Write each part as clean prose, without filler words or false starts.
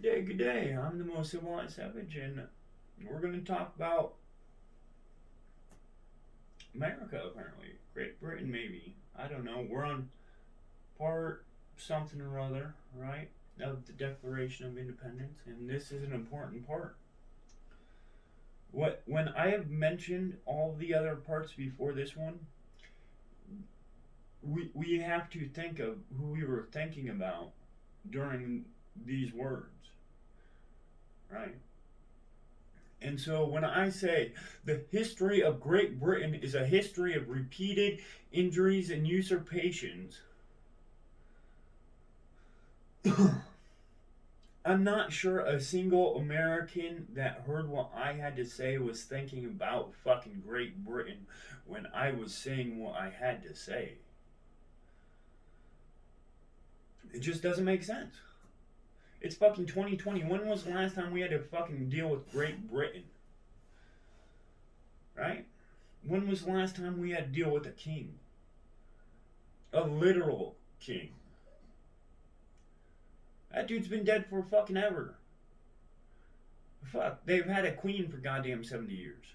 Good day. I'm the most civilized savage, and we're going to talk about America, apparently. Great Britain, maybe. I don't know. We're on part something or other, right? Of the Declaration of Independence, and this is an important part. When I have mentioned all the other parts before this one, we have to think of who we were thinking about during these words, right? And so when I say the history of Great Britain is a history of repeated injuries and usurpations, I'm not sure a single American that heard what I had to say was thinking about fucking Great Britain when I was saying what I had to say. It just doesn't make sense. It's fucking 2020. When was the last time we had to fucking deal with Great Britain? Right? When was the last time we had to deal with a king? A literal king. That dude's been dead for fucking ever. Fuck, they've had a queen for goddamn 70 years.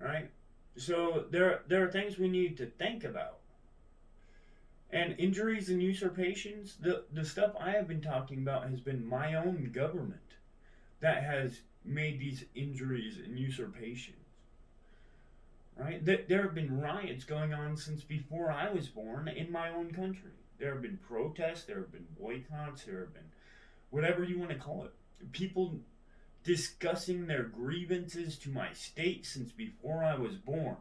Right? So there are things we need to think about. And injuries and usurpations, the stuff I have been talking about has been my own government that has made these injuries and usurpations. Right? There have been riots going on since before I was born in my own country. There have been protests, there have been boycotts, there have been whatever you want to call it. People discussing their grievances to my state since before I was born.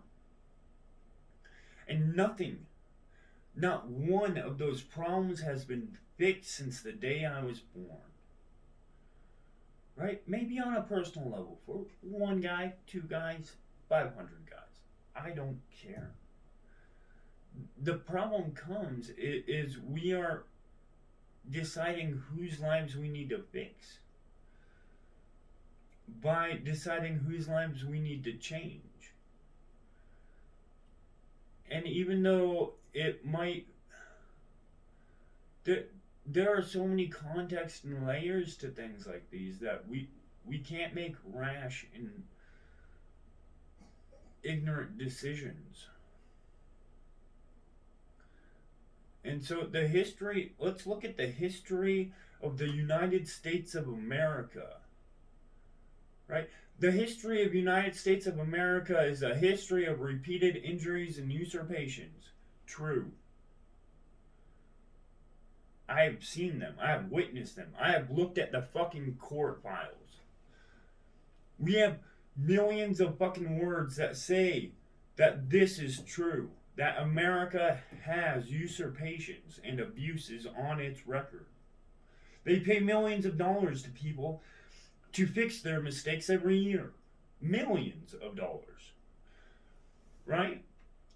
And nothing, not one of those problems has been fixed since the day I was born. Right? Maybe on a personal level for one guy, two guys, 500 guys. I don't care. The problem comes is we are deciding whose lives we need to fix by deciding whose lives we need to change. And even though it might, there are so many contexts and layers to things like these that we can't make rash and ignorant decisions. And so let's look at the history of the United States of America. Right? The history of United States of America is a history of repeated injuries and usurpations. True. I have seen them. I have witnessed them. I have looked at the fucking court files. We have millions of fucking words that say that this is true. That America has usurpations and abuses on its record. They pay millions of dollars to people to fix their mistakes every year. Millions of dollars. Right?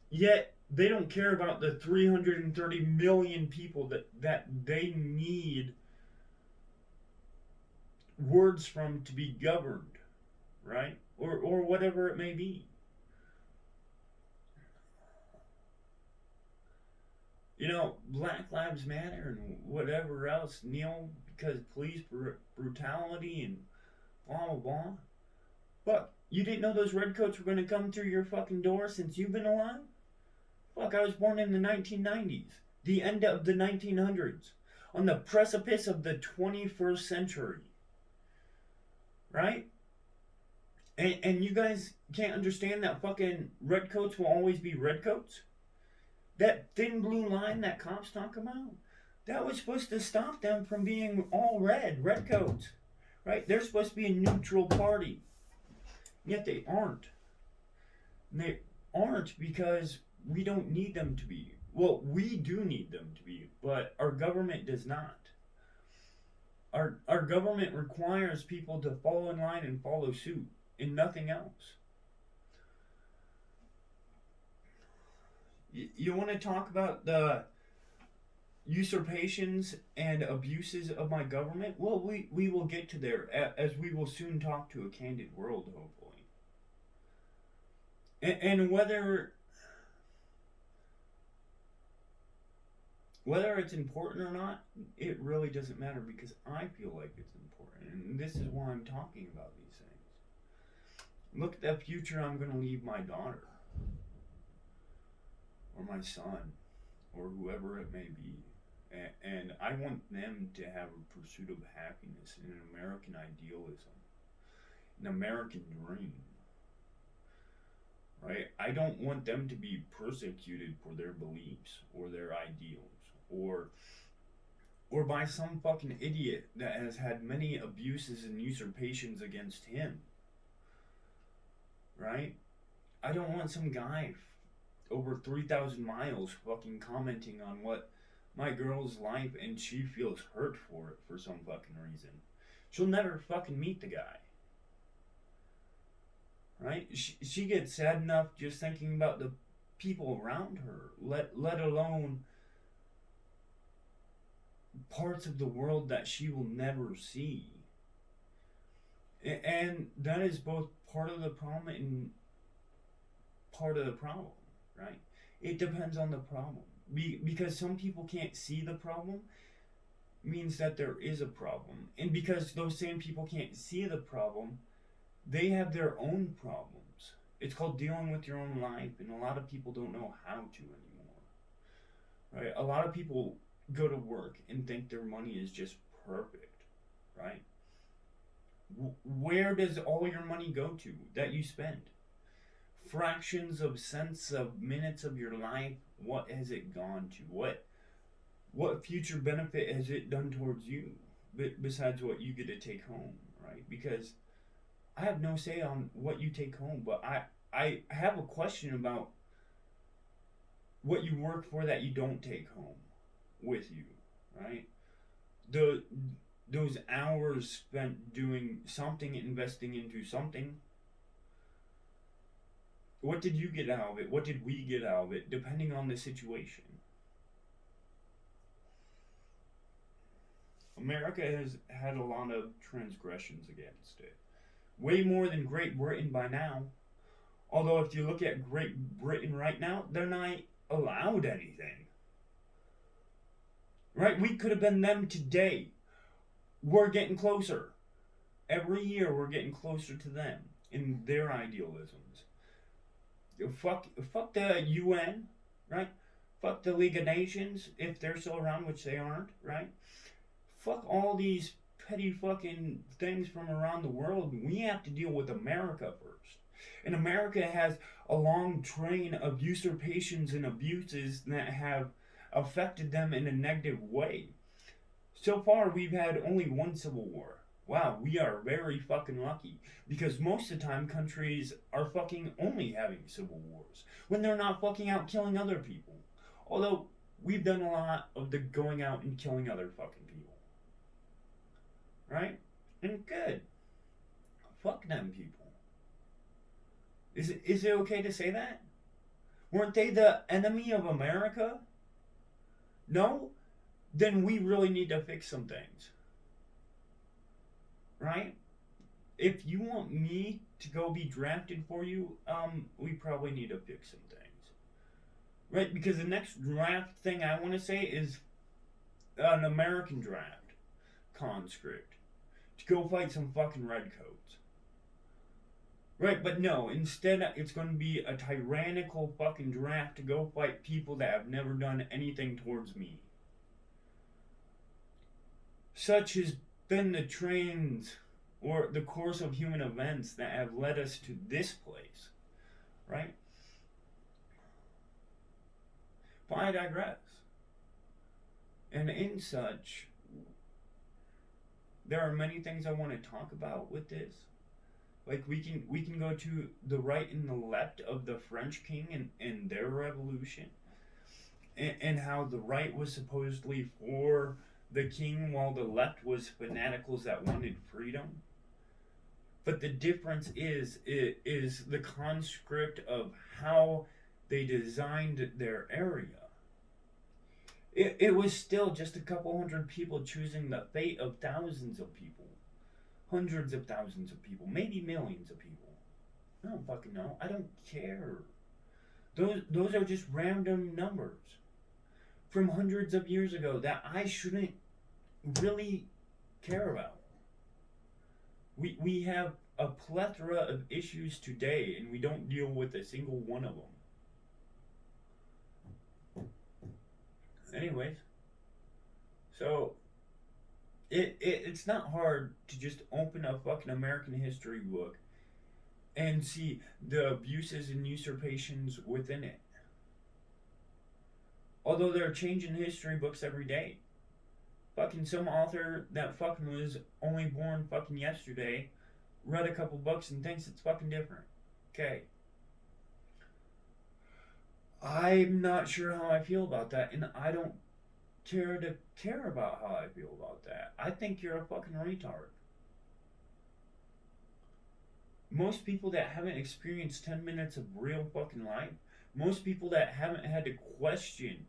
Yet they don't care about the 330 million people that they need words from to be governed. Right? Or whatever it may be. You know, Black Lives Matter and whatever else, kneel because police brutality and blah blah blah. Fuck, you didn't know those redcoats were gonna come through your fucking door since you've been alive? Fuck, I was born in the 1990s, the end of the 1900s, on the precipice of the 21st century. Right? And you guys can't understand that fucking redcoats will always be redcoats? That thin blue line that cops talk about, that was supposed to stop them from being all redcoats, right? They're supposed to be a neutral party, yet they aren't. And they aren't because we don't need them to be. Well, we do need them to be, but our government does not. Our government requires people to fall in line and follow suit, and nothing else. You want to talk about the usurpations and abuses of my government? Well, we will get to there as we will soon talk to a candid world, hopefully. And Whether it's important or not, it really doesn't matter because I feel like it's important. And this is why I'm talking about these things. Look at the future I'm going to leave my daughter, or my son, or whoever it may be. And I want them to have a pursuit of happiness and an American idealism, an American dream. Right? I don't want them to be persecuted for their beliefs or their ideals or by some fucking idiot that has had many abuses and usurpations against him. Right? I don't want some guy over 3,000 miles fucking commenting on what my girl's life and she feels hurt for it for some fucking reason. She'll never fucking meet the guy. Right? She gets sad enough just thinking about the people around her, let alone parts of the world that she will never see. And that is both part of the problem and part of the problem, right? It depends on the problem. Because some people can't see the problem means that there is a problem. And because those same people can't see the problem, they have their own problems. It's called dealing with your own life, and a lot of people don't know how to anymore. Right? A lot of people go to work and think their money is just perfect. Right? Where does all your money go to that you spend? Fractions of cents of minutes of your life, what has it gone to? What future benefit has it done towards you besides what you get to take home, right? Because I have no say on what you take home, but I have a question about what you work for that you don't take home with you, right? Those hours spent doing something, investing into something. What did you get out of it? What did we get out of it? Depending on the situation. America has had a lot of transgressions against it. Way more than Great Britain by now. Although if you look at Great Britain right now, they're not allowed anything. Right? We could have been them today. We're getting closer. Every year we're getting closer to them in their idealisms. Fuck the UN, right? Fuck the League of Nations, if they're still around, which they aren't, right? Fuck all these petty fucking things from around the world. We have to deal with America first. And America has a long train of usurpations and abuses that have affected them in a negative way. So far, we've had only one civil war. Wow, we are very fucking lucky. Because most of the time, countries are fucking only having civil wars. When they're not fucking out killing other people. Although, we've done a lot of the going out and killing other fucking people. Right? And good. Fuck them people. Is it okay to say that? Weren't they the enemy of America? No? Then we really need to fix some things. Right? If you want me to go be drafted for you, we probably need to fix some things. Right? Because the next draft thing I want to say is an American draft conscript to go fight some fucking redcoats. Right, but no, instead it's going to be a tyrannical fucking draft to go fight people that have never done anything towards me. Such has been the trends or the course of human events that have led us to this place. Right? But I digress. And in such, there are many things I want to talk about with this. Like we can go to the right and the left of the French king and their revolution, and how the right was supposedly for the king while the left was fanaticals that wanted freedom. But the difference is the conscript of how they designed their area. It was still just a couple hundred people choosing the fate of thousands of people. Hundreds of thousands of people. Maybe millions of people. I don't fucking know. I don't care. Those are just random numbers. from hundreds of years ago that I shouldn't really care about. We have a plethora of issues today, and we don't deal with a single one of them. Anyways, so it's not hard to just open a fucking American history book and see the abuses and usurpations within it. Although they're changing history books every day. Fucking some author that fucking was only born fucking yesterday read a couple books and thinks it's fucking different. Okay. I'm not sure how I feel about that, and I don't care about how I feel about that. I think you're a fucking retard. Most people that haven't experienced 10 minutes of real fucking life, most people that haven't had to question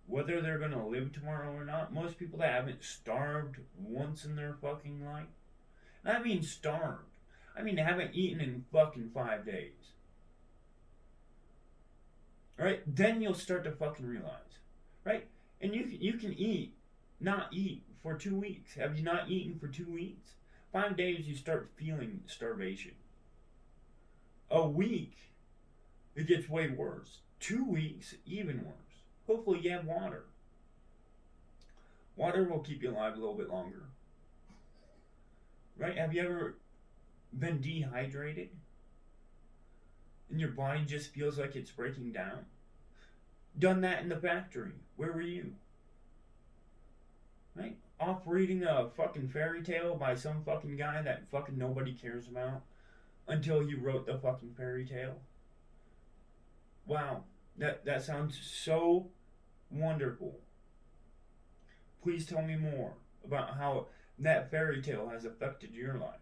whether they're gonna live tomorrow or not, most people that haven't starved once in their fucking life, and I mean starved, I mean haven't eaten in fucking 5 days, right? Then you'll start to fucking realize, right? And you can not eat for 2 weeks. Have you not eaten for 2 weeks? 5 days you start feeling starvation. A week, it gets way worse. 2 weeks, even worse. Hopefully you have water. Water will keep you alive a little bit longer. Right? Have you ever been dehydrated? And your body just feels like it's breaking down? Done that in the factory. Where were you? Right? Off reading a fucking fairy tale by some fucking guy that fucking nobody cares about until he wrote the fucking fairy tale. Wow. That sounds so wonderful. Please tell me more about how that fairy tale has affected your life.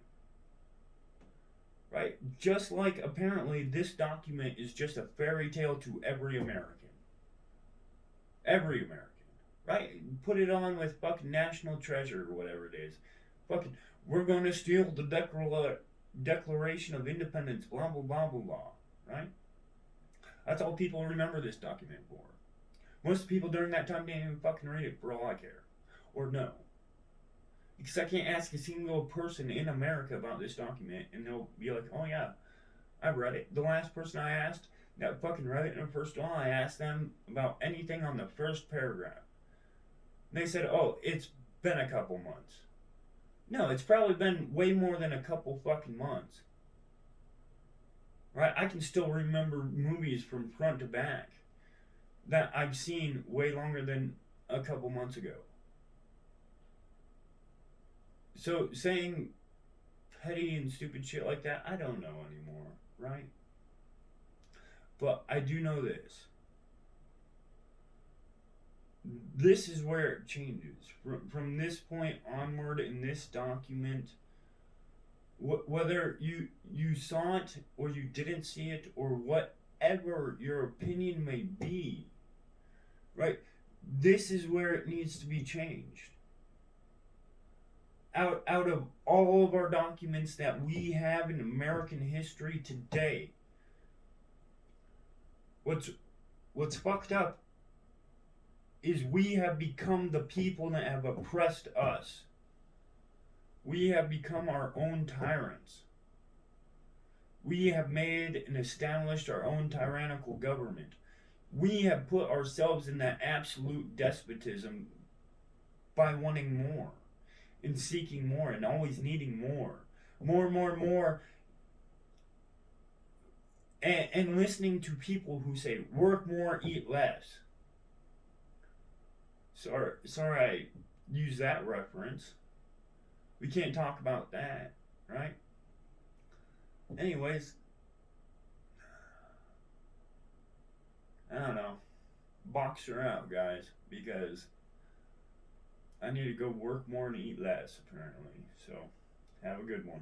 Right? Just like apparently this document is just a fairy tale to every American. Every American. Right? Put it on with fucking National Treasure or whatever it is. Fucking, we're going to steal the Declaration of Independence, blah, blah, blah, blah, blah. Right? That's all people remember this document for. Most people during that time didn't even fucking read it for all I care. Or know. Because I can't ask a single person in America about this document and they'll be like, oh yeah, I read it. The last person I asked that fucking read it in the first one, I asked them about anything on the first paragraph. And they said, oh, it's been a couple months. No, it's probably been way more than a couple fucking months. Right? I can still remember movies from front to back that I've seen way longer than a couple months ago. So saying petty and stupid shit like that, I don't know anymore, right? But I do know this. This is where it changes. From this point onward in this document, whether you saw it or you didn't see it or whatever your opinion may be, right? This is where it needs to be changed. Out of all of our documents that we have in American history today, what's fucked up is we have become the people that have oppressed us. We have become our own tyrants. We have made and established our own tyrannical government. We have put ourselves in that absolute despotism by wanting more and seeking more and always needing more. More. And listening to people who say, work more, eat less. Sorry I use that reference. We can't talk about that, right? Anyways, I don't know. Box her out, guys, because I need to go work more and eat less, apparently. So, have a good one.